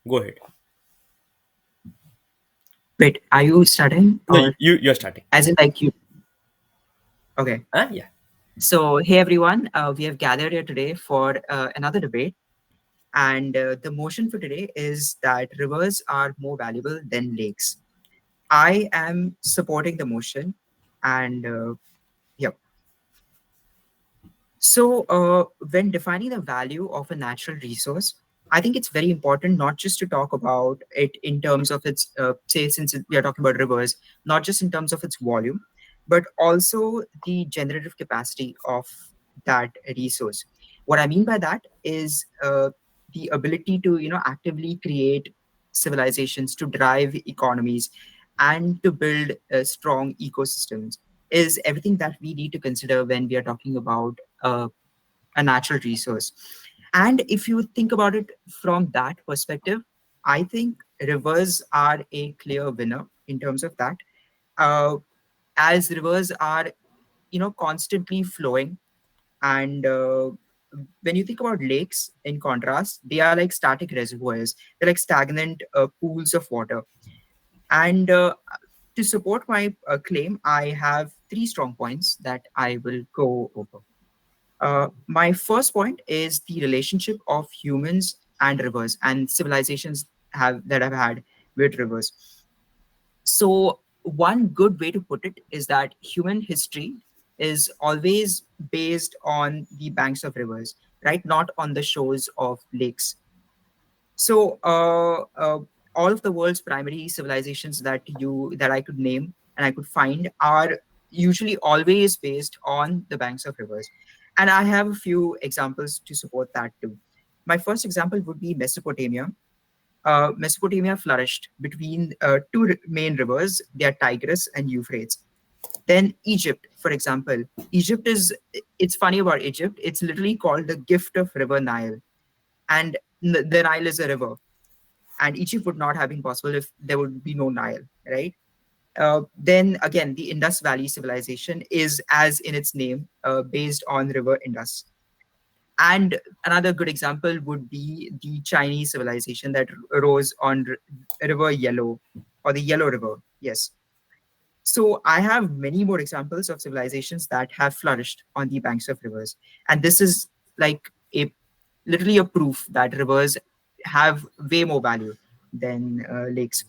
Go ahead. Wait, are you starting No, or you're starting. as in like you? Okay. Yeah. So, hey everyone, we have gathered here today for another debate. And the motion for today is that rivers are more valuable than lakes. I am supporting the motion. And yep. So, when defining the value of a natural resource, I think it's very important not just to talk about it in terms of its, say, we are talking about rivers, not just in terms of its volume, but also the generative capacity of that resource. What I mean by that is the ability to, actively create civilizations, to drive economies, and to build strong ecosystems is everything that we need to consider when we are talking about uh, a natural resource. And if you think about it from that perspective, I think rivers are a clear winner in terms of that. Uh, as rivers are, constantly flowing, and when you think about lakes, in contrast, they are like static reservoirs. They're like stagnant pools of water. And to support my claim, I have three strong points that I will go over. My first point is the relationship of humans and rivers and civilizations have had with rivers. So one good way to put it is that human history is always based on the banks of rivers, right? Not on the shores of lakes. So all of the world's primary civilizations that I could name and I could find are usually always based on the banks of rivers. And I have a few examples to support that too. My first example would be Mesopotamia. Mesopotamia flourished between two main rivers, they are Tigris and Euphrates. Then Egypt, for example. It's funny about Egypt, it's literally called the gift of river Nile. And the Nile is a river, and Egypt would not have been possible if there would be no Nile, right? Then again, the Indus Valley civilization is, as in its name, based on River Indus. And another good example would be the Chinese civilization that rose on River Yellow, or the Yellow River. Yes. So I have many more examples of civilizations that have flourished on the banks of rivers, and this is like a literally a proof that rivers have way more value than lakes.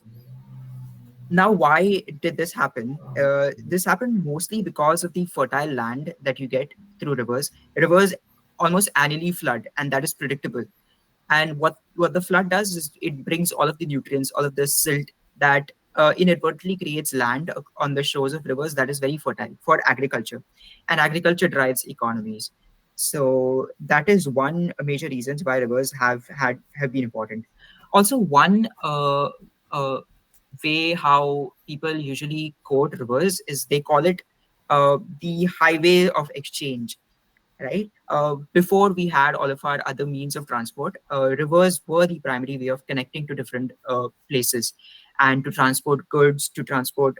Now, why did this happen? This happened mostly because of the fertile land that you get through rivers. Rivers almost annually flood, and that is predictable. And what the flood does is it brings all of the nutrients, all of the silt that inadvertently creates land on the shores of rivers that is very fertile for agriculture, and agriculture drives economies. So that is one major reasons why rivers have been important. Also, one way how people usually quote rivers is they call it the highway of exchange, right? Before we had all of our other means of transport, rivers were the primary way of connecting to different places and to transport goods, to transport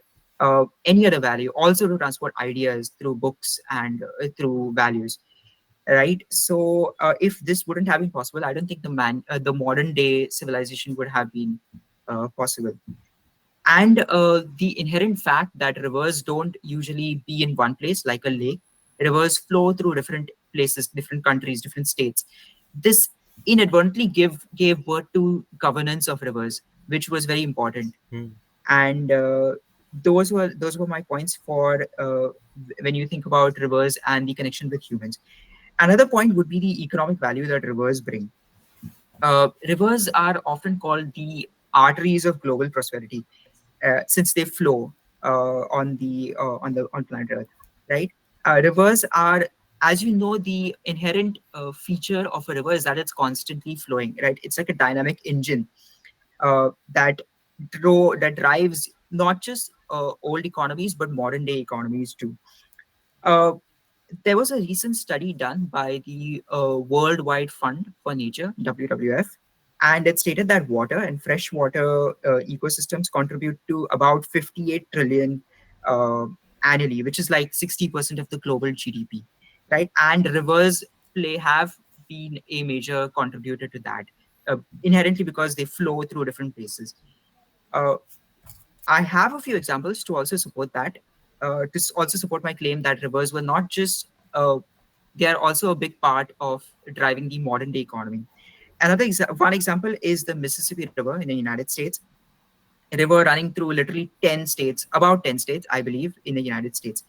any other value, also to transport ideas through books and through values, right? So if this wouldn't have been possible, I don't think the modern day civilization would have been possible. And the inherent fact that rivers don't usually be in one place like a lake. Rivers flow through different places, different countries, different states. This inadvertently gave birth to governance of rivers, which was very important. Hmm. And those were my points for when you think about rivers and the connection with humans. Another point would be the economic value that rivers bring. Rivers are often called the arteries of global prosperity, since they flow on planet Earth, right? Rivers are, as you know, the inherent feature of a river is that it's constantly flowing, right? It's like a dynamic engine that drives not just old economies but modern day economies too. Uh, there was a recent study done by the Worldwide Fund for Nature, WWF, and it stated that water and freshwater ecosystems contribute to about 58 trillion uh, annually, which is like 60% of the global GDP, right? And rivers have been a major contributor to that. inherently because they flow through different places. Uh, I have a few examples to also support that, also support my claim that rivers were not just, they are also a big part of driving the modern day economy. One example is the Mississippi River in the United States, a river running through literally 10 states, about 10 states, I believe, in the United States.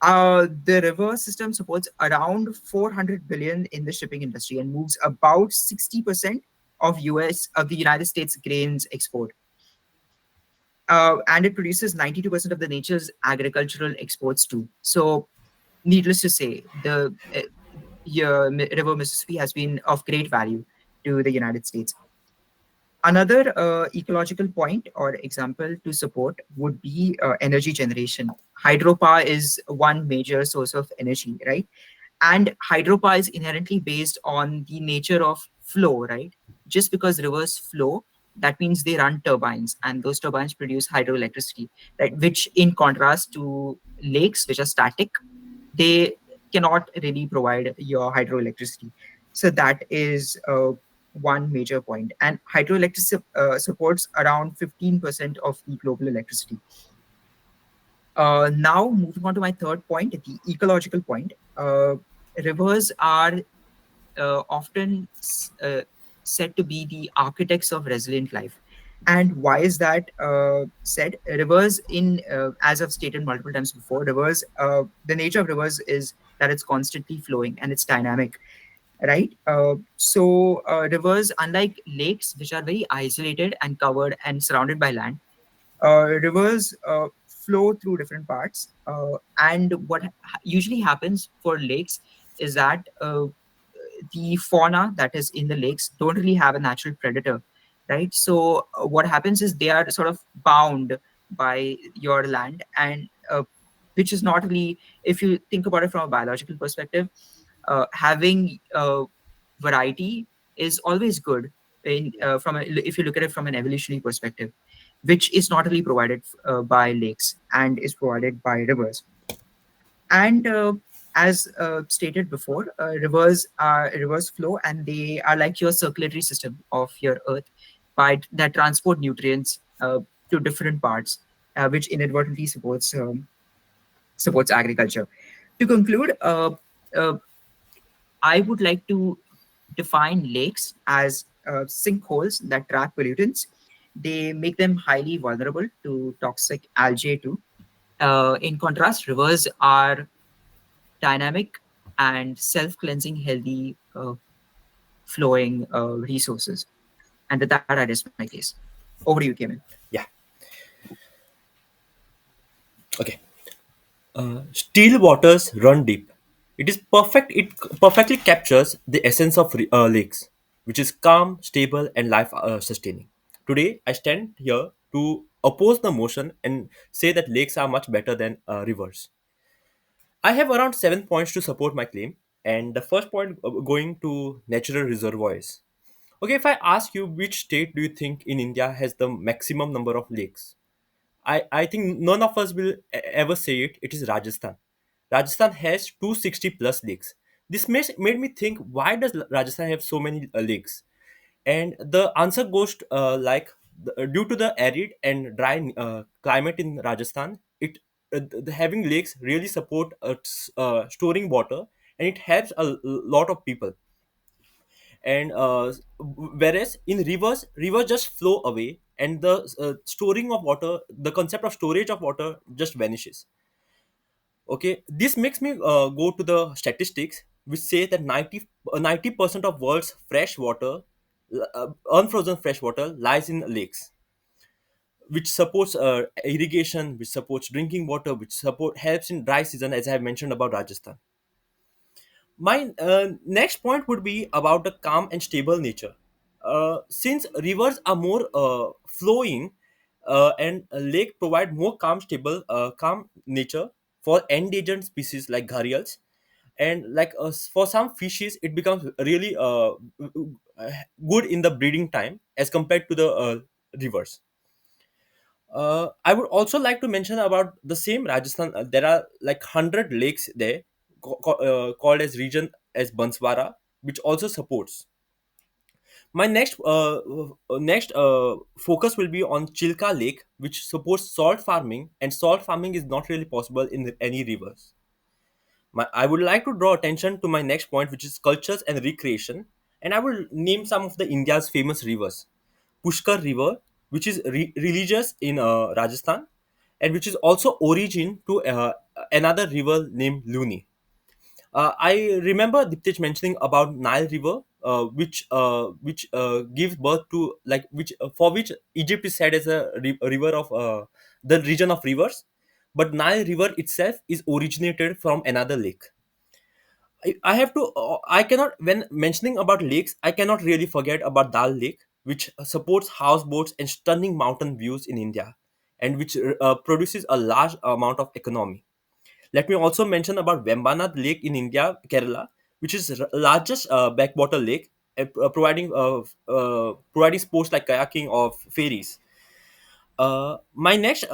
The river system supports around 400 billion in the shipping industry and moves about 60% of the United States grains export. And it produces 92% of the nature's agricultural exports too. So, needless to say, the river Mississippi has been of great value to the United States. Another ecological point or example to support would be energy generation. Hydropower is one major source of energy, right? And hydropower is inherently based on the nature of flow, right? Just because rivers flow, that means they run turbines, and those turbines produce hydroelectricity, right? Which, in contrast to lakes, which are static, they cannot really provide your hydroelectricity. So that is one major point. And hydroelectricity supports around 15% of the global electricity. Now, moving on to my third point, the ecological point. Rivers are often said to be the architects of resilient life. And why is that said? Rivers, as I've stated multiple times before, the nature of rivers is that it's constantly flowing and it's dynamic, right? Rivers, unlike lakes, which are very isolated and covered and surrounded by land, rivers flow through different parts. And what usually happens for lakes is that the fauna that is in the lakes don't really have a natural predator, right? So what happens is they are sort of bound by your land, and which is not really, if you think about it from a biological perspective, having variety is always good if you look at it from an evolutionary perspective, which is not really provided by lakes and is provided by rivers. And as stated before, rivers flow, and they are like your circulatory system of your earth, that transport nutrients to different parts, which inadvertently supports agriculture. To conclude, uh, I would like to define lakes as sinkholes that trap pollutants. They make them highly vulnerable to toxic algae too. In contrast, rivers are dynamic and self-cleansing, healthy, flowing resources. And with that, I rest my case. Over to you, Kemal. Yeah. Okay. Still waters run deep. It is perfect. It perfectly captures the essence of lakes, which is calm, stable, and life sustaining. Today, I stand here to oppose the motion and say that lakes are much better than rivers. I have around 7 points to support my claim, and the first point going to natural reservoirs. Okay, if I ask you which state do you think in India has the maximum number of lakes, I think none of us will ever say it. It is Rajasthan. Rajasthan has 260 plus lakes. This made me think, why does Rajasthan have so many lakes? And the answer goes due to the arid and dry climate in Rajasthan, having lakes really support storing water, and it helps a lot of people. And whereas in rivers just flow away, and the storing of water, the concept of storage of water just vanishes. Okay, this makes me go to the statistics, which say that 90% of world's fresh water, unfrozen fresh water, lies in lakes, which supports irrigation, which supports drinking water, which support helps in dry season, as I have mentioned about Rajasthan. My next point would be about the calm and stable nature. Since rivers are more flowing, and a lake provide more calm nature for endangered species like gharials, and for some fishes, it becomes really good in the breeding time as compared to the rivers. I would also like to mention about the same Rajasthan. There are like 100 lakes there, called as region as Banswara, which also supports. My next focus will be on Chilka Lake, which supports salt farming, and salt farming is not really possible in any rivers. I would like to draw attention to my next point, which is cultures and recreation, and I will name some of the India's famous rivers. Pushkar River, which is religious in Rajasthan, and which is also origin to another river named Luni. I remember Diptej mentioning about Nile River, which gives birth to, like, which for which Egypt is said as a river of the region of rivers, but Nile River itself is originated from another lake. I have to. I cannot, when mentioning about lakes, I cannot really forget about Dal Lake, which supports houseboats and stunning mountain views in India, and which produces a large amount of economy. Let me also mention about Vembanad Lake in India, Kerala, which is largest backwater lake, providing sports like kayaking or ferries. My next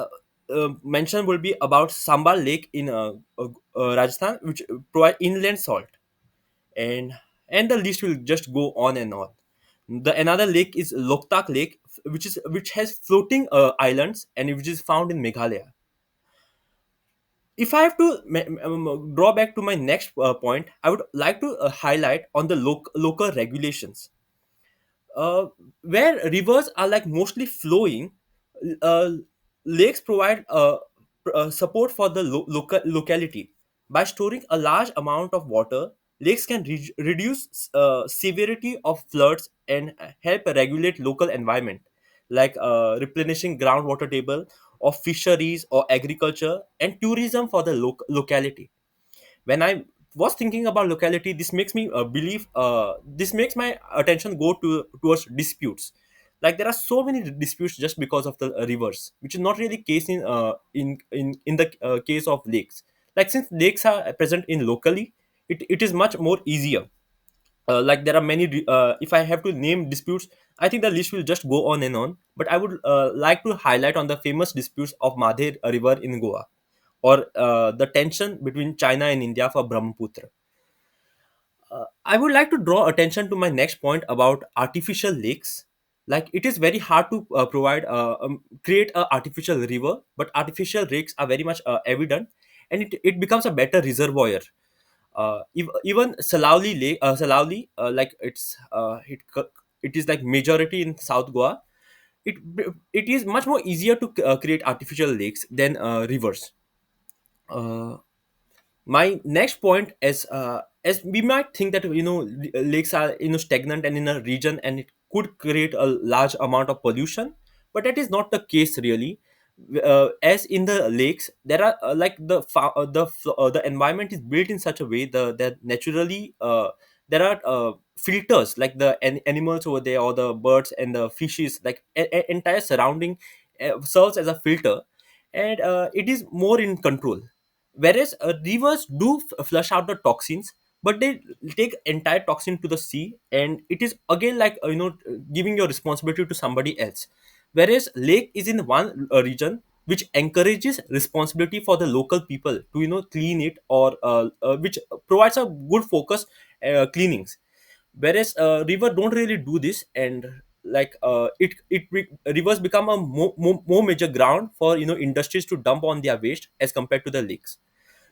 mention will be about Sambal Lake in Rajasthan, which provide inland salt, and the list will just go on and on. The another lake is Loktak Lake, which has floating islands and which is found in Meghalaya. If I have to draw back to my next point, I would like to highlight on the local regulations. uh, where rivers are like mostly flowing, uh, lakes provide support for the local locality. By storing a large amount of water, lakes can reduce severity of floods and help regulate local environment, like replenishing groundwater table of fisheries or agriculture and tourism for the locality. When I was thinking about locality, this makes me believe this makes my attention go towards disputes. Like there are so many disputes just because of the rivers, which is not really case in the case of lakes. Like since lakes are present in locally, it is much more easier. Like there are many if I have to name disputes, I think the list will just go on and on, but I would like to highlight on the famous disputes of Madhe river in Goa, or the tension between China and India for Brahmaputra. I would like to draw attention to my next point about artificial lakes. Like it is very hard to create a artificial river, but artificial lakes are very much evident, and it becomes a better reservoir. Even Salauli, like it is like majority in South Goa. It it is much more easier to create artificial lakes than rivers. Uh, my next point is, as we might think that lakes are stagnant and in a region and it could create a large amount of pollution, but that is not the case really. As in the lakes there are like the environment is built in such a way that naturally there are filters, like the animals over there or the birds and the fishes, like entire surrounding serves as a filter, and it is more in control. Whereas rivers do flush out the toxins, but they take entire toxin to the sea, and it is again like giving your responsibility to somebody else. Whereas lake is in one region which encourages responsibility for the local people to clean it, or which provides a good focus cleanings. Whereas river don't really do this, and like rivers become a more major ground for industries to dump on their waste as compared to the lakes.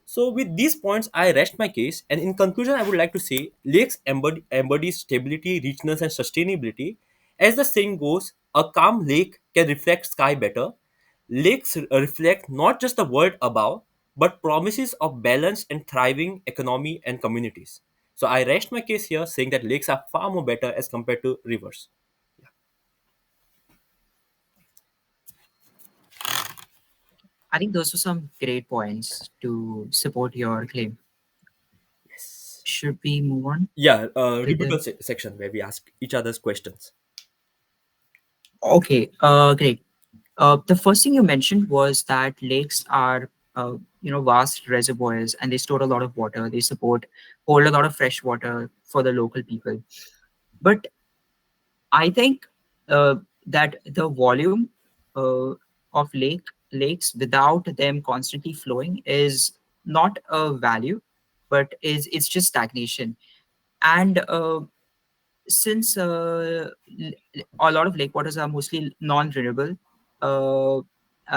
So, with these points, I rest my case. And in conclusion, I would like to say lakes embody stability, richness, and sustainability. As the saying goes, a calm lake can reflect sky better. Lakes reflect not just the world above, but promises of balanced and thriving economy and communities. So, I rest my case here, saying that lakes are far more better as compared to rivers. I think those were some great points to support your claim. Yes. Should we move on Yeah, with the? rebuttal section where we ask each other's questions. Okay, great. The first thing you mentioned was that lakes are, vast reservoirs and they store a lot of water. They hold a lot of fresh water for the local people. But I think uh, that the volume uh, of lakes without them constantly flowing is not a value, but it's just stagnation. And since a lot of lake waters are mostly non-renewable, uh,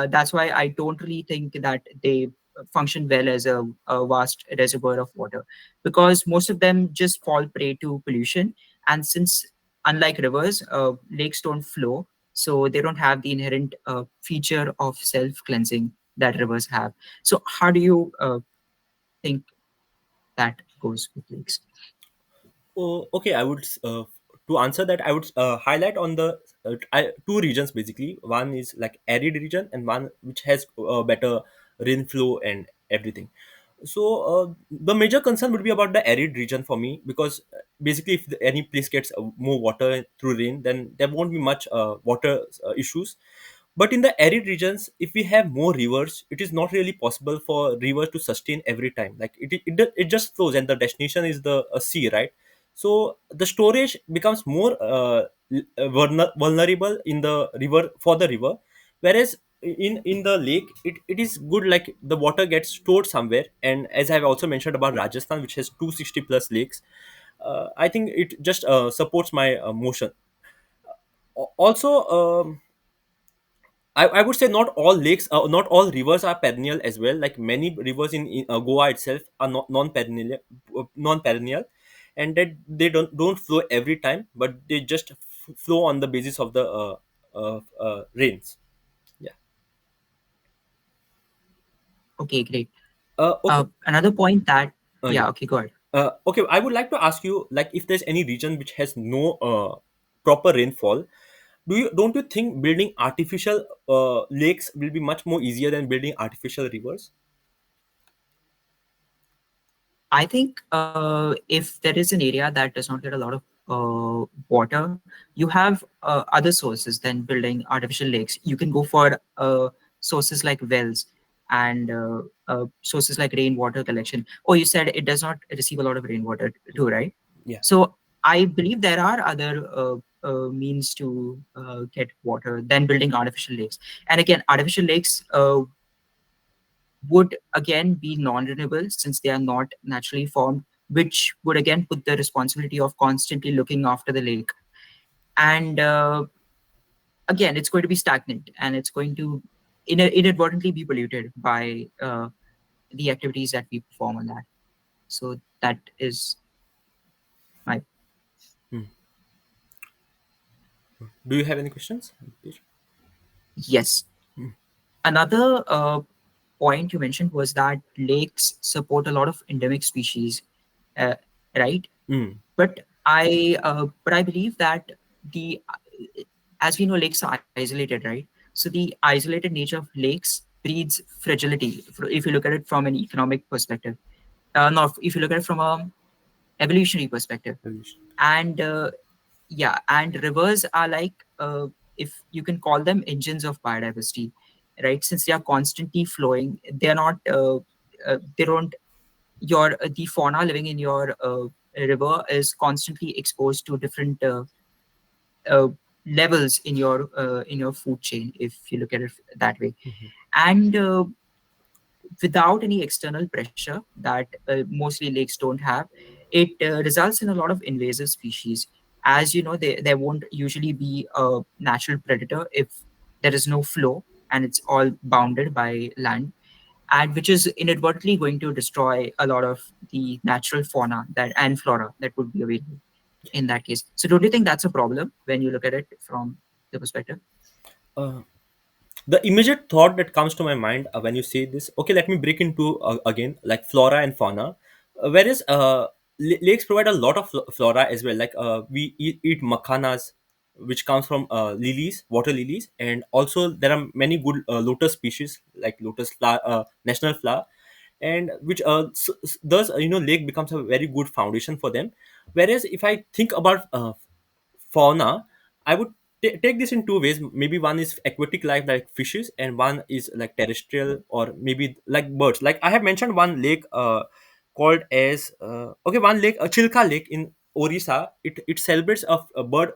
that's why I don't really think that they function well as a vast reservoir of water, because most of them just fall prey to pollution. And since, unlike rivers, lakes don't flow, so they don't have the inherent feature of self-cleansing that rivers have. So how do you think that goes with lakes? Oh, okay, I would to answer that I would highlight on the two regions basically. One is like arid region and one which has better rain flow and everything. So the major concern would be about the arid region for me, because basically if any place gets more water through rain, then there won't be much water issues. But in the arid regions, if we have more rivers, it is not really possible for rivers to sustain every time. Like it just flows, and the destination is the sea, right? So the storage becomes more vulnerable in the river for the river, whereas in the lake it is good, like the water gets stored somewhere. And as I've also mentioned about Rajasthan, which has 260 plus lakes, I think it just supports my motion. Also, I would say not all lakes, not all rivers are perennial as well. Like many rivers in Goa itself are not non-perennial, and that they don't flow every time, but they just flow on the basis of the rains. Yeah. Okay, great. Okay. Another point that, Yeah. yeah, okay, go ahead. Okay. I would like to ask you, like, if there's any region which has no proper rainfall, don't you think building artificial lakes will be much more easier than building artificial rivers? I think if there is an area that does not get a lot of water, you have other sources than building artificial lakes. You can go for sources like wells and sources like rainwater collection. Oh, you said it does not receive a lot of rainwater too, right? Yeah. So I believe there are other means to get water than building artificial lakes. And again, artificial lakes would again be non-renewable since they are not naturally formed, which would again put the responsibility of constantly looking after the lake. And again, it's going to be stagnant, and it's going to inadvertently be polluted by the activities that we perform on that. So that is my Hmm. Do you have any questions? yes. Another point you mentioned was that lakes support a lot of endemic species, uh, right? Mm. But I believe that the as we know, lakes are isolated, right? So the isolated nature of lakes breeds fragility. If you look at it from an economic perspective, no, if you look at it from a evolutionary perspective, and yeah, and rivers are like, if you can call them engines of biodiversity, right? Since they are constantly flowing, they are not. They don't your the fauna living in your river is constantly exposed to different uh, levels in your food chain, if you look at it that way. And without any external pressure that mostly lakes don't have, it results in a lot of invasive species. As you know, there won't usually be a natural predator if there is no flow and it's all bounded by land, and which is inadvertently going to destroy a lot of the natural fauna that and flora that would be available in that case. So don't you think that's a problem when you look at it from the perspective? Uh, the immediate thought that comes to my mind when you say this, okay, let me break into again, like flora and fauna. Whereas lakes provide a lot of flora as well. Like we eat makhanas, which comes from lilies, water lilies, and also there are many good lotus species, like lotus flower, national flower, and which thus lake becomes a very good foundation for them. Whereas if I think about fauna, I would take this in two ways. Maybe one is aquatic life like fishes, and one is like terrestrial or maybe like birds. Like I have mentioned one lake called as okay, one lake, Chilka Lake in Orissa. It celebrates a bird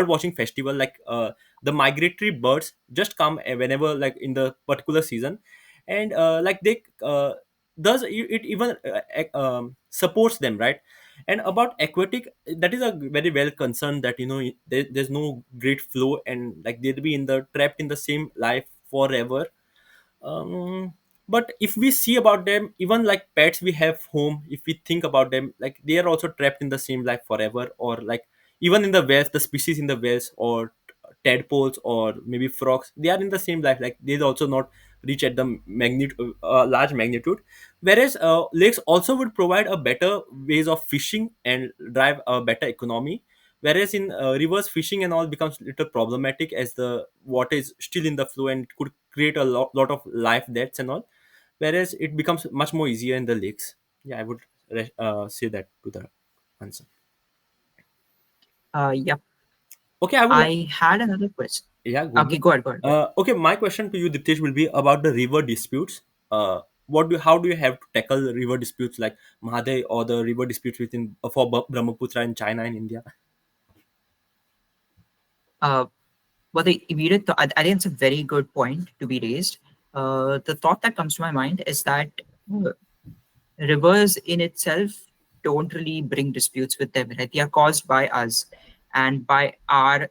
watching festival. Like the migratory birds just come whenever, like in the particular season, and like they does it even supports them, right? And about aquatic, that is a very well concern that there's no great flow, and like they'll be in the trapped in the same life forever. um but if we see about them, even like pets we have home, if we think about them, like they are also trapped in the same life forever. Or like even in the wells, the species in the wells, or tadpoles, or maybe frogs, they are in the same life, like they also not reach at the magnitude, large magnitude. Whereas lakes also would provide a better ways of fishing and drive a better economy. Whereas in rivers, fishing and all becomes little problematic, as the water is still in the flow and it could create a lot of life deaths and all. Whereas it becomes much more easier in the lakes. Yeah, I would say that to the answer. Yep. Okay, I would like. I had another question. Yeah, go Okay, ahead. go ahead, go ahead, go ahead. Okay, my question to you, Diptesh, will be about the river disputes. How do you have to tackle river disputes like Mahaday, or the river disputes within for Brahmaputra in China and India? Uh, well, the immediate I think it's a very good point to be raised. The thought that comes to my mind is that uh, rivers in itself don't really bring disputes with them, right? They are caused by us and by our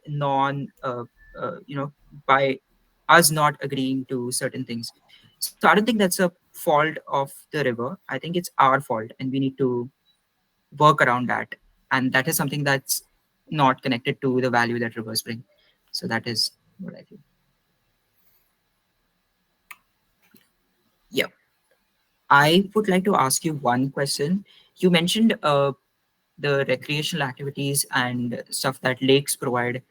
by us not agreeing to certain things. So I don't think that's a fault of the river. I think it's our fault, and we need to work around that. And that is something that's not connected to the value that rivers bring. So that is what I feel. Yeah. I would like to ask you one question. You mentioned the recreational activities and stuff that lakes provide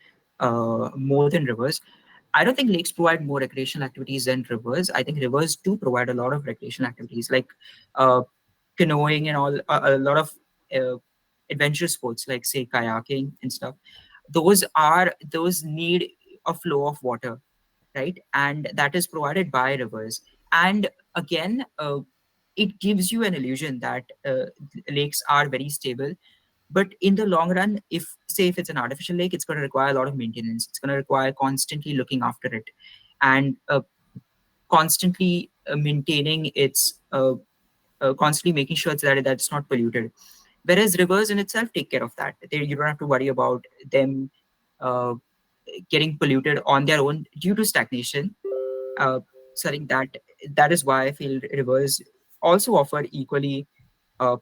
more than rivers. I don't think lakes provide more recreational activities than rivers. I think rivers do provide a lot of recreational activities like uh, canoeing and all, a lot of uh, adventure sports like say kayaking and stuff. Those need a flow of water, right? And that is provided by rivers. And again, it gives you an illusion that lakes are very stable, but in the long run, if it's an artificial lake, it's going to require a lot of maintenance. It's going to require constantly looking after it, and constantly maintaining its constantly making sure that it's not polluted. Whereas rivers in itself take care of that. You don't have to worry about them uh, getting polluted on their own due to stagnation. uh, so I think that is why I feel rivers also offer equally uh,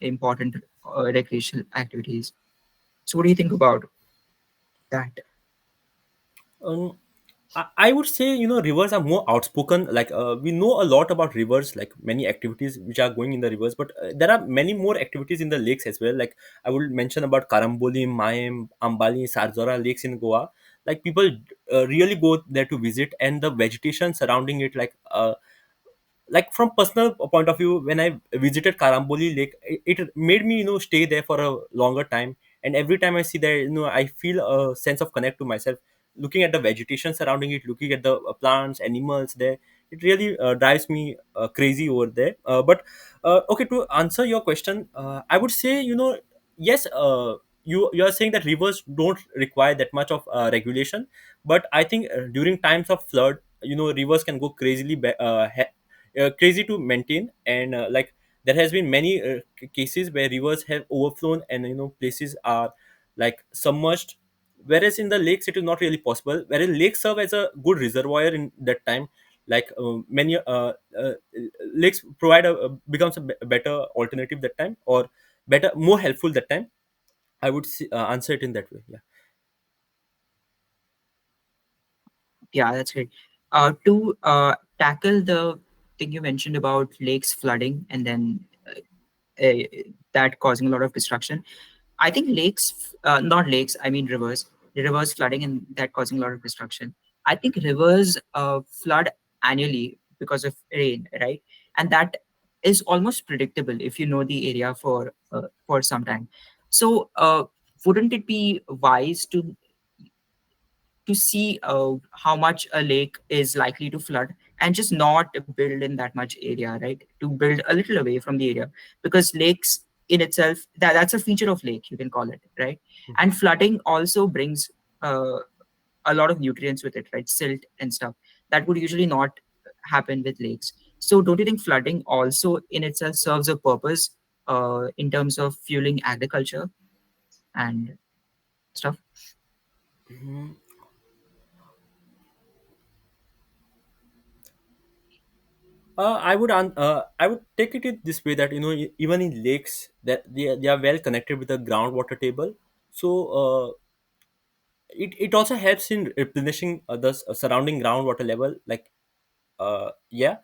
important recreational activities. So what do you think about that? Um, I would say, rivers are more outspoken. Like we know a lot about rivers, like many activities which are going in the rivers, but there are many more activities in the lakes as well. Like I would mention about Karamboli, Mayam, Ambali, Sarzora lakes in Goa. Like people really go there to visit, and the vegetation surrounding it, like from personal point of view, when I visited Karamboli Lake, it made me stay there for a longer time. And every time I see there, I feel a sense of connect to myself, looking at the vegetation surrounding it, looking at the plants, animals there. It really drives me crazy over there. But okay, to answer your question, I would say, yes, you are saying that rivers don't require that much of regulation. But I think during times of flood, rivers can go crazy to maintain. And like there has been many cases where rivers have overflown, and places are like submerged. Whereas in the lakes it is not really possible, whereas lakes serve as a good reservoir in that time. Like many lakes provide becomes a better alternative that time, or better, more helpful that time. I would answer it in that way. Yeah. Yeah, that's great. To tackle the thing you mentioned about lakes flooding and then uh, that causing a lot of destruction, I think not lakes, I mean rivers, the rivers flooding and that causing a lot of destruction. I think rivers flood annually because of rain, right? And that is almost predictable if you know the area for some time. So, wouldn't it be wise to see how much a lake is likely to flood and just not build in that much area, right? To build a little away from the area, because lakes in itself, that's a feature of lake, you can call it, right? And flooding also brings uh, a lot of nutrients with it, right? Silt and stuff that would usually not happen with lakes. So don't you think flooding also in itself serves a purpose in terms of fueling agriculture and stuff? I would take it in this way that even in lakes that they are well connected with the groundwater table. So it also helps in replenishing the surrounding groundwater level. Like yeah,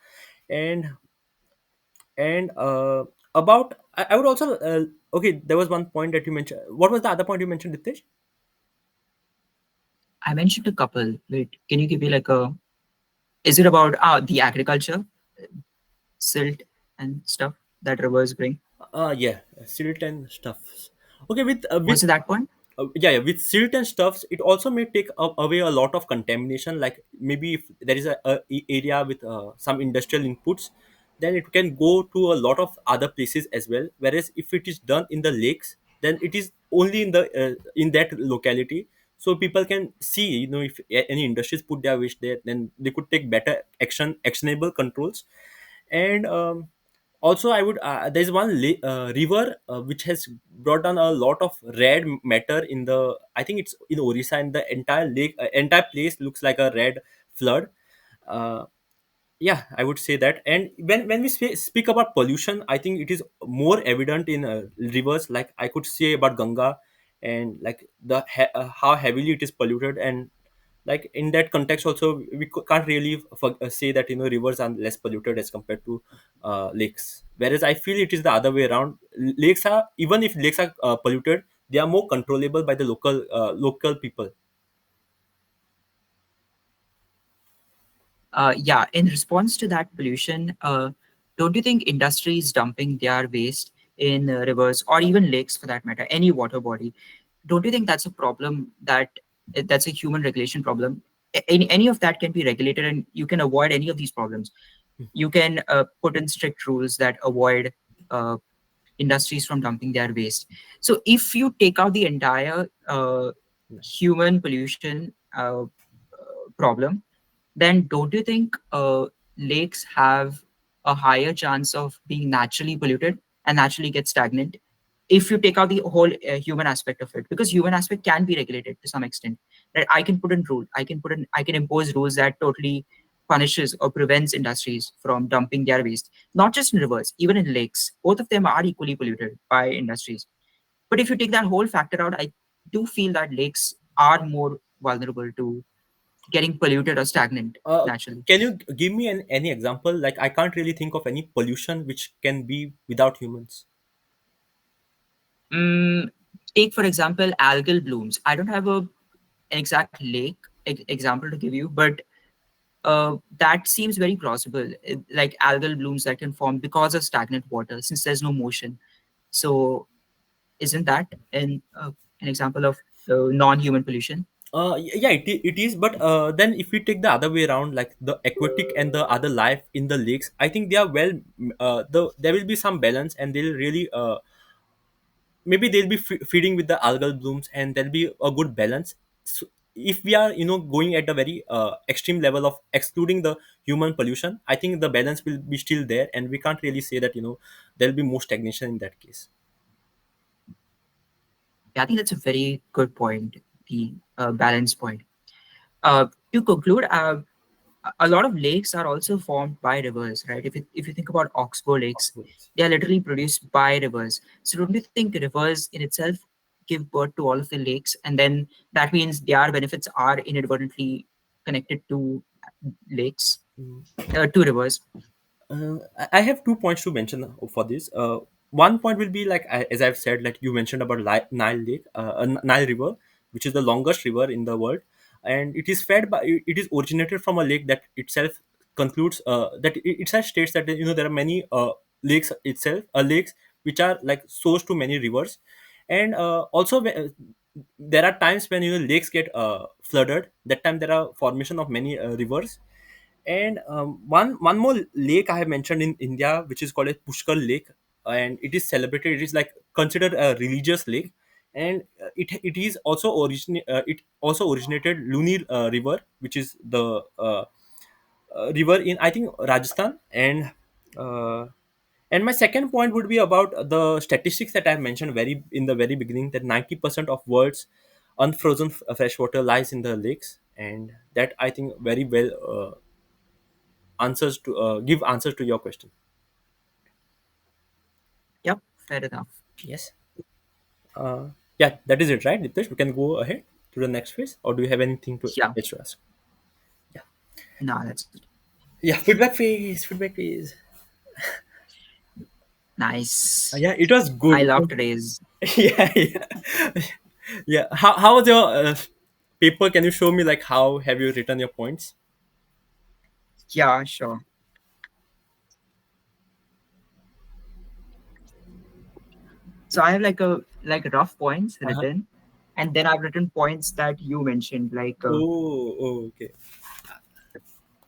and and about I would also okay. There was one point that you mentioned. What was the other point you mentioned, Ritesh? I mentioned a couple. Wait, can you give me like a? Is it about the agriculture, silt and stuff that rivers bring? Yeah, silt and stuff. Okay, Was it that point? yeah, with silt and stuffs, it also may take away a lot of contamination. Like maybe if there is a area with some industrial inputs, then it can go to a lot of other places as well. Whereas if it is done in the lakes, then it is only in that locality. So people can see, if any industries put their waste there, then they could take better actionable controls. And also I would there's one river which has brought down a lot of red matter in the, I think it's in Orissa, and the entire lake entire place looks like a red flood. uh, yeah, I would say that. And when we speak about pollution, I think it is more evident in rivers. Like I could say about Ganga, and like how heavily it is polluted. And like in that context also, we can't really say that rivers are less polluted as compared to lakes. Whereas I feel it is the other way around. Lakes are, even if lakes are polluted, they are more controllable by the local people. Yeah, in response to that pollution, don't you think industries dumping their waste in rivers or even lakes for that matter, any water body, don't you think that's a problem that's a human regulation problem? Any of that can be regulated and you can avoid any of these problems. You can put in strict rules that avoid uh, industries from dumping their waste. So if you take out the entire human pollution problem, then don't you think lakes have a higher chance of being naturally polluted and naturally get stagnant if you take out the whole human aspect of it? Because human aspect can be regulated to some extent. Right? I can put in rule. I can impose rules that totally punishes or prevents industries from dumping their waste, not just in rivers, even in lakes. Both of them are equally polluted by industries. But if you take that whole factor out, I do feel that lakes are more vulnerable to getting polluted or stagnant uh, naturally. can you give me any example? Like I can't really think of any pollution which can be without humans. Mm, take, for example, algal blooms. I don't have an exact lake example to give you, but that seems very plausible. Like algal blooms that can form because of stagnant water, since there's no motion. So, isn't that an example of non-human pollution? Yeah, it is. But then if we take the other way around, like the aquatic and the other life in the lakes, I think they are well. There will be some balance, and they'll really maybe they'll be feeding with the algal blooms, and there'll be a good balance. So if we are going at a very extreme level of excluding the human pollution, I think the balance will be still there, and we can't really say that there'll be more stagnation in that case. Yeah, I think that's a very good point, the balance point. To conclude, a lot of lakes are also formed by rivers, right? If you think about Oxbow lakes, they are literally produced by rivers. So don't you think rivers in itself give birth to all of the lakes, and then that means their benefits are inadvertently connected to lakes, to rivers? I have 2 points to mention for this. One point will be like as I've said, like you mentioned about Nile Lake, Nile River, which is the longest river in the world, and it is fed by. It is originated from a lake that itself concludes that it itself states that there are many lakes itself, lakes which are like source to many rivers, and also there are times when lakes get flooded. That time there are formation of many rivers. And one more lake I have mentioned in India, which is called a Pushkar Lake, and it is celebrated. It is like considered a religious lake, and it also originated Luni River, which is the river in, I think, Rajasthan. Uh, And my second point would be about the statistics that I mentioned very in the very beginning, that 90% of world's unfrozen freshwater lies in the lakes, and that I think very well answers to give answers to your question. Yep, fair enough. Yes. Uh, yeah, that is it, right, Nitesh? We can go ahead to the next phase, or do you have anything to Yeah, extra ask? Yeah. no, that's it. Yeah, feedback phase. Feedback phase. Nice. Yeah, it was I good. love today's. Yeah, yeah, yeah. How was your paper? Can you show me like how have you written your points? Yeah, sure. So I have like rough points Uh-huh. written, and then I've written points that you mentioned, like Okay.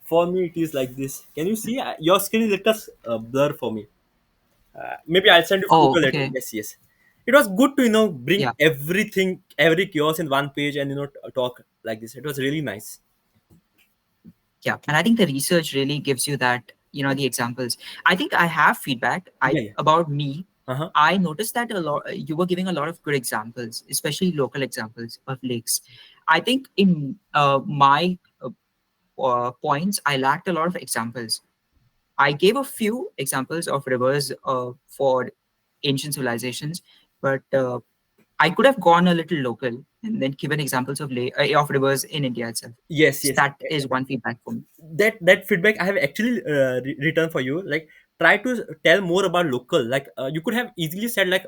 For me, it is like this. Can you see your screen? Let us blur for me. Maybe I'll send you oh, photo later. okay, Yes, yes. It was good to bring yeah, everything, every chaos in one page and talk like this. It was really nice. yeah. And I think the research really gives you that, the examples. I think I have feedback I Yeah, yeah. about me. Uh huh. I noticed that a lot. You were giving a lot of good examples, especially local examples of lakes. I think in my points, I lacked a lot of examples. I gave a few examples of rivers for ancient civilizations, but I could have gone a little local and then given examples of rivers in India itself. Yes, So yes. that is one feedback for me. That feedback I have actually written for you. Like, try to tell more about local. Like, you could have easily said like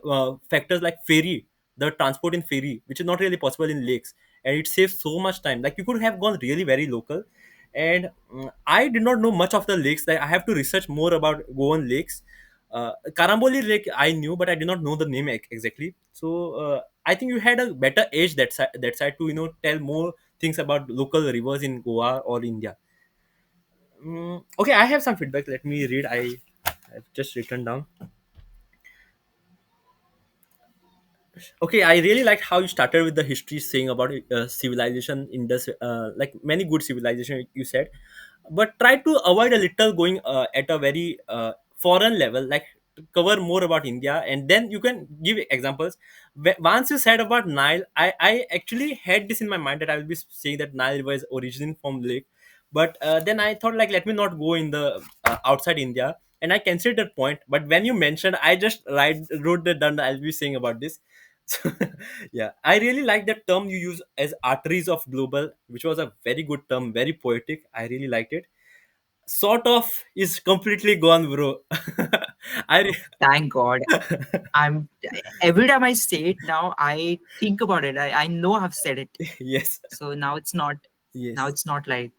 factors like ferry, the transport in ferry, which is not really possible in lakes, and it saves so much time. Like, you could have gone really very local, and I did not know much of the lakes. Like, I have to research more about Goan lakes. Karamboli Lake I knew, but I did not know the name exactly. So I think you had a better edge that side to tell more things about local rivers in Goa or India. Okay, I have some feedback. Let me read. I've just written down. Okay, I really liked how you started with the history, saying about civilization in this, like many good civilization you said, but try to avoid a little going at a very foreign level, like cover more about India, and then you can give examples. Once you said about Nile, I actually had this in my mind that I will be saying that Nile River is originating from lake, but then I thought like let me not go in the outside India, and I considered that point. But when you mentioned, I just wrote that down. I'll be saying about this. So, yeah, I really like that term you use as arteries of global, which was a very good term, very poetic. I really liked it. Sort of is completely gone, bro. I Oh, thank God. I'm every time I say it now, I think about it. I know I've said it. yes, So now it's not. Now yes. it's not like.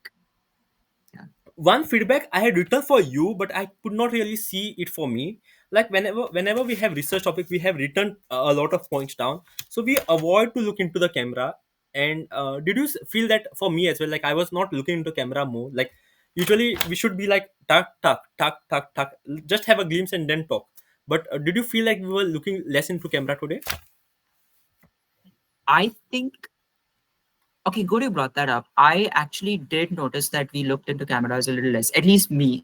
Yeah. One feedback I had written for you, but I could not really see it for me. Like whenever we have research topic, we have written a lot of points down, so we avoid to look into the camera. And did you feel that for me as well? Like I was not looking into camera more. Like usually we should be like tuck tuck tuck tuck tuck, just have a glimpse and then talk. But did you feel like we were looking less into camera today? I think. Okay, good you brought that up. I actually did notice that we looked into cameras a little less. At least me.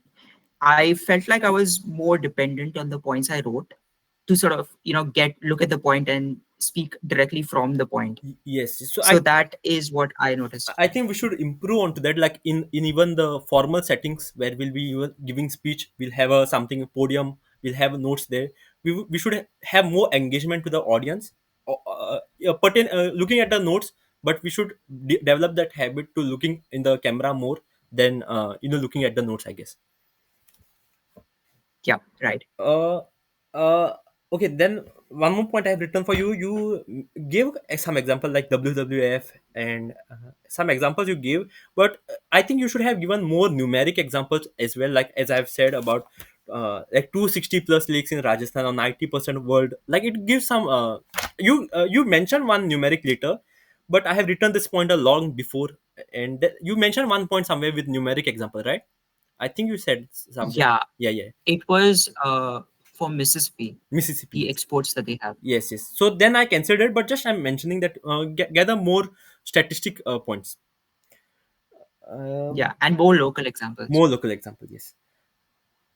I felt like I was more dependent on the points I wrote to sort of, get look at the point and speak directly from the point. Yes. So So that is what I noticed. I think we should improve onto that. Like in even the formal settings where we'll be even giving speech, we'll have a something podium, we'll have notes there. We should have more engagement to the audience, yeah, looking at the notes, but we should develop that habit to looking in the camera more than looking at the notes, I guess. Yeah, right. Uh, uh, okay, then one more point I have written for you. You gave some example like WWF and some examples you gave, but I think you should have given more numeric examples as well. Like as I've said about like 260 plus lakes in Rajasthan or 90% world. Like it gives some. You mentioned one numeric later, but I have written this point a long before, and you mentioned one point somewhere with numeric example, right? I think you said something. Yeah, Yeah, yeah. it was for Mississippi, Mississippi, the yes. exports that they have. Yes, yes. So then I considered, but just I'm mentioning that gather more statistic points. Um, Yeah, and more local examples. More local example, yes.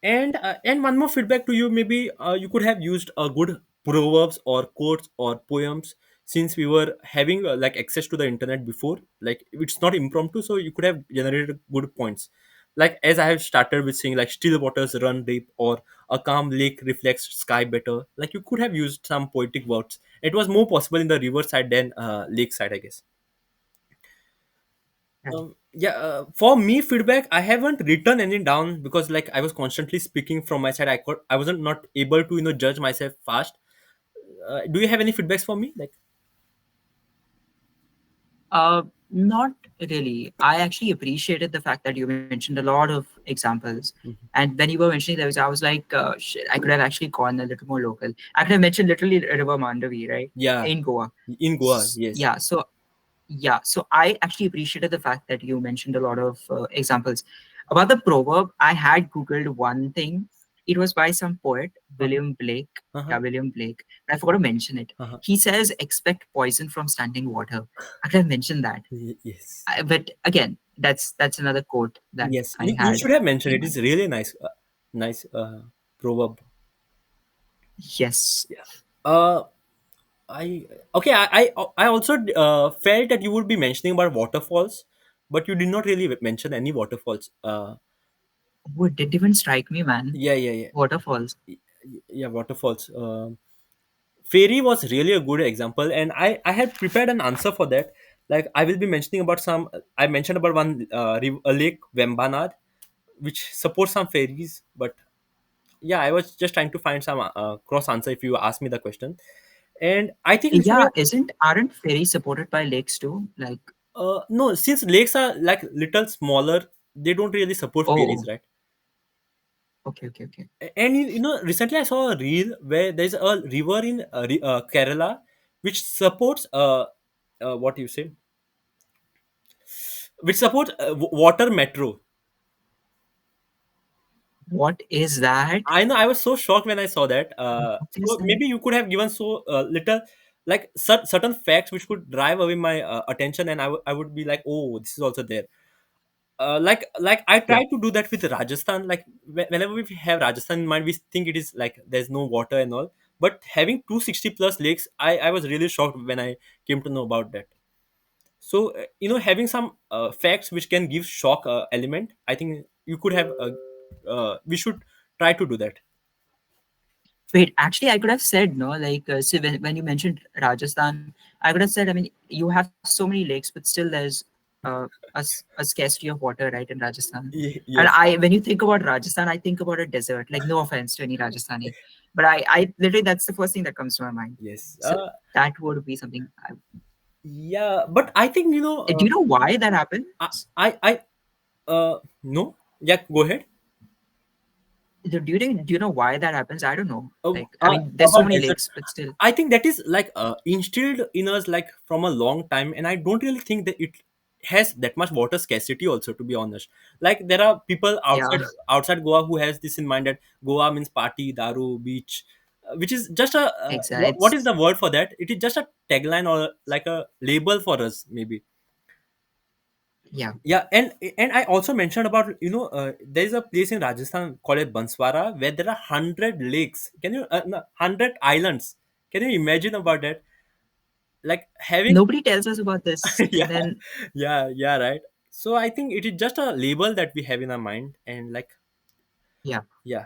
And one more feedback to you, maybe you could have used a good proverbs or quotes or poems, since we were having like access to the internet before. Like it's not impromptu, so you could have generated good points. Like as I have started with saying, like still waters run deep, or a calm lake reflects sky better. Like you could have used some poetic words. It was more possible in the river side than lake side, I guess. Yeah, for me, feedback, I haven't written any down because like I was constantly speaking from my side. I wasn't not able to judge myself fast. Do you have any feedbacks for me? Like, Not really. I actually appreciated the fact that you mentioned a lot of examples. mhm. And when you were mentioning those, I was like, shit, I could have actually gone a little more local. I could have mentioned literally River Mandavi, right? Yeah, In Goa. in Goa, yes. Yeah. So I actually appreciated the fact that you mentioned a lot of examples. About the proverb, I had Googled one thing. It was by some poet, Uh-huh, William Blake. uh-huh, Yeah, William Blake. But I forgot to mention it. uh-huh. He says, expect poison from standing water. I could have mentioned that. Yes, But again, that's another quote that yes. I You had should have mentioned in it. It's mind. really nice, nice proverb. Yes. Yeah. Uh, I okay. I also felt that you would be mentioning about waterfalls, but you did not really mention any waterfalls. Oh, it didn't even strike me, man. Yeah, yeah, yeah. Waterfalls. Yeah, waterfalls. Fairy was really a good example, and I had prepared an answer for that. Like I will be mentioning about some. I mentioned about one a lake Vembanad, which supports some fairies. But yeah, I was just trying to find some cross answer if you ask me the question. And I think you should Yeah, have. aren't fairies supported by lakes too? Like, No, since lakes are like little smaller, they don't really support fairies, oh, right? okay. And recently I saw a reel where there's a river in Kerala which supports what do you say, which supports water metro. What is that? I know, I was so shocked when I saw that. What is So that? maybe you could have given so little, like certain facts which could drive away my attention, and I would be like, oh, this is also there. Like I Yeah. try to do that with Rajasthan. Like whenever we have Rajasthan in mind, we think it is like there's no water and all. But having 260 plus lakes, I was really shocked when I came to know about that. So having some facts which can give shock element, I think you could have. We should try to do that. Wait, actually, I could have said no. Like, see, when you mentioned Rajasthan, I could have said, I mean, you have so many lakes, but still there's a scarcity of water, right, in Rajasthan. And Yes, when you think about Rajasthan, I think about a desert. Like, no offense to any Rajasthani, but I literally that's the first thing that comes to my mind. yes. So that would be something. Yeah, but I think Do you know why that I happens? I no. Yeah, go ahead. Do you know why that happens? I don't know. Uh, Like, I uh, mean, there's so about many desert, lakes, but still, I think that is like instilled in us like from a long time, and I don't really think that it has that much water scarcity. Also, to be honest, like there are people yeah, outside Goa who has this in mind that Goa means party, daru, beach, which is just a exactly. what is It's the word for that? It is just a tagline or like a label for us, maybe. yeah. Yeah, and I also mentioned about there is a place in Rajasthan called as Banswara where there are 100 lakes. Can you 100 islands? Can you imagine about that? Like having Nobody tells us about this, yeah, and then yeah, right. So I think it is just a label that we have in our mind, and like yeah. yeah,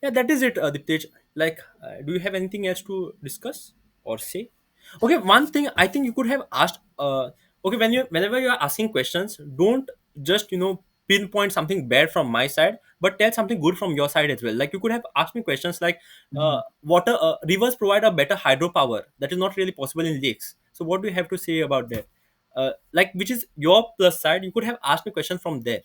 yeah, that is it, Diptej. Like, do you have anything else to discuss or say? Okay, one thing I think you could have asked. Okay, whenever you are asking questions, don't just pinpoint something bad from my side, but tell something good from your side as well. Like you could have asked me questions like, Mhm. water rivers provide a better hydropower that is not really possible in lakes. So what do you have to say about that? Like which is your plus side? You could have asked me questions from there.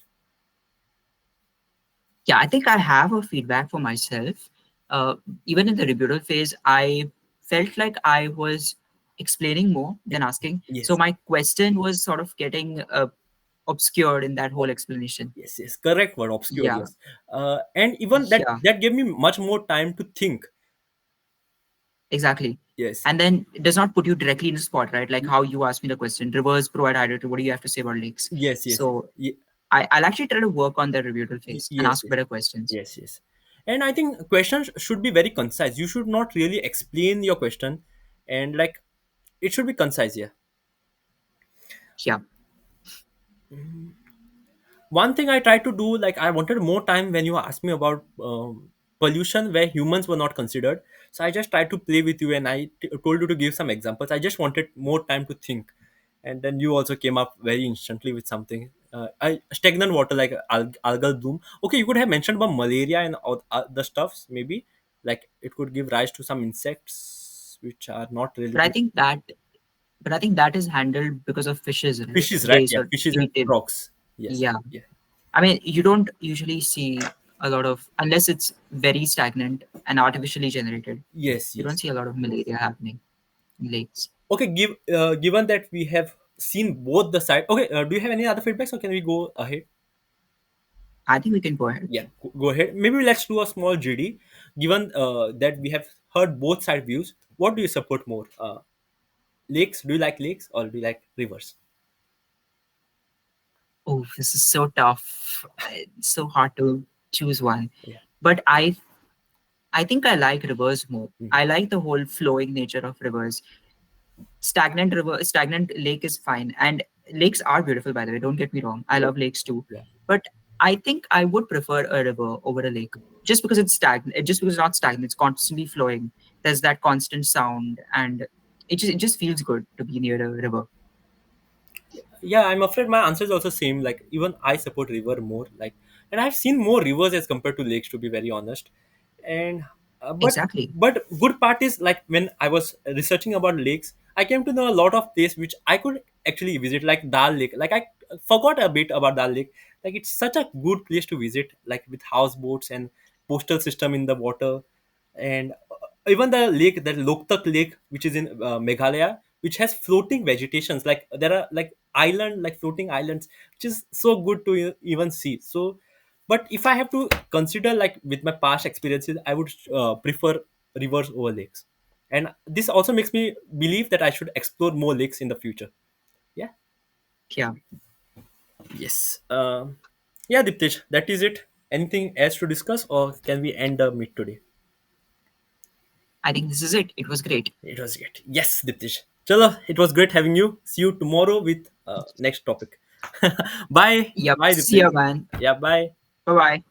Yeah, I think I have a feedback for myself. Uh, Even in the rebuttal phase, I felt like I was explaining more than asking. So Yes. my question was sort of getting obscured in that whole explanation. Yes, correct word, obscure, Yeah, yes. And even that yeah, that gave me much more time to think. exactly. Yes, And then it does not put you directly in the spot, right? Like how you asked me the question, rivers provide hydrogen. What do you have to say about lakes? yes, yes. So Ye- I'll actually try to work on the rebuttal phase and Yes, ask yes, better questions. yes, yes. And I think questions should be very concise. You should not really explain your question, and like it should be concise. Yeah. Yeah, One thing I tried to do, like I wanted more time when you asked me about pollution where humans were not considered. So I just tried to play with you, and told you to give some examples. I just wanted more time to think, and then you also came up very instantly with something. Stagnant water like algal bloom. Okay, you could have mentioned about malaria and all the stuffs maybe. Like it could give rise to some insects which are not really but I good. think that but I think that is handled because of fishes, right? Fishes, right? They Yeah, sort of fishes and treat it. frogs. Yes. Yeah, Yeah. I mean, you don't usually see a lot of, unless it's very stagnant and artificially generated. Yes. You don't Yes. see a lot of malaria happening in lakes. Okay, given that we have seen both the side. Okay, do you have any other feedbacks, or can we go ahead? I think we can go ahead. Yeah, go ahead. Maybe let's do a small GD. Given that we have heard both side views, what do you support more? Lakes? Do you like lakes or do you like rivers? Oh, this is so tough. It's so hard to choose one. Yeah. But I think I like rivers more. Mhm. I like the whole flowing nature of rivers. Stagnant lake is fine, and lakes are beautiful, by the way. Don't get me wrong. I Yeah. love lakes too, Yeah. but I think I would prefer a river over a lake, just because it's stagnant. Just because it's not stagnant, it's constantly flowing. There's that constant sound, and it just feels good to be near a river. Yeah, I'm afraid my answer is also same. Like even I support river more. Like, and I've seen more rivers as compared to lakes, to be very honest. And but Exactly. good part is like when I was researching about lakes, I came to know a lot of places which I could actually visit, like Dal Lake. Like I forgot a bit about Dal Lake. Like it's such a good place to visit, like with houseboats and postal system in the water, and even the lake, that Loktak Lake, which is in Meghalaya, which has floating vegetations. Like there are like island, like floating islands, which is so good to even see. So, but if I have to consider, like with my past experiences, I would prefer rivers over lakes, and this also makes me believe that I should explore more lakes in the future. Yeah. Yeah, Yes. Yeah, Diptesh, that is it. Anything else to discuss, or can we end the meet today? I think this is it. It was great. It was great. Yes, Diptish. Chalo, it was great having you. See you tomorrow with next topic. Bye. Yep. Bye, See ya, Diptish. man. Yeah, bye. Bye bye.